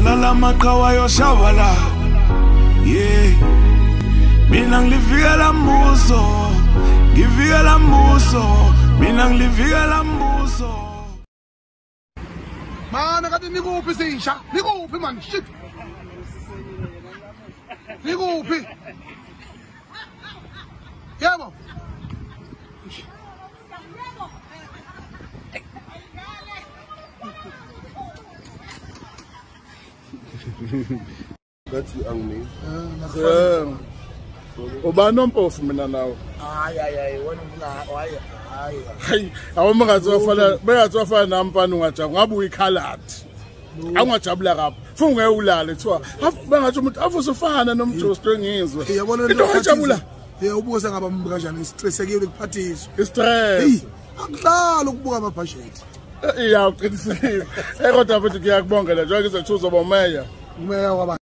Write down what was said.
Shalala makawa yo shavala. Yeah. Mina ngivikela mbuso. Ngivikela mbuso. Mina ngivikela mbuso. Man, kati nikuphi sisha? Nikuphi man, shit. Nikuphi? Yebo. That's you and me. Ubani ompofu mina nawe? Hayi wena hayi. Hayi, awumangatsofana, bayatsofana nampana ungajabu, ngabe uyikhaladi. Angajabula kapha. Funge ulale kuthiwa, bangathi umuntu afusufana nomjosto engizwe. Yabona into ngajabula. Ubuza ngaba kanjani istressekile ukuphathiswa. Istress. Akudlala ukubuka ama budget. Iya uqinisile. Kodwa futhi ngiyakubongela njengoba ngizothuza bomeya. Umeya kwaba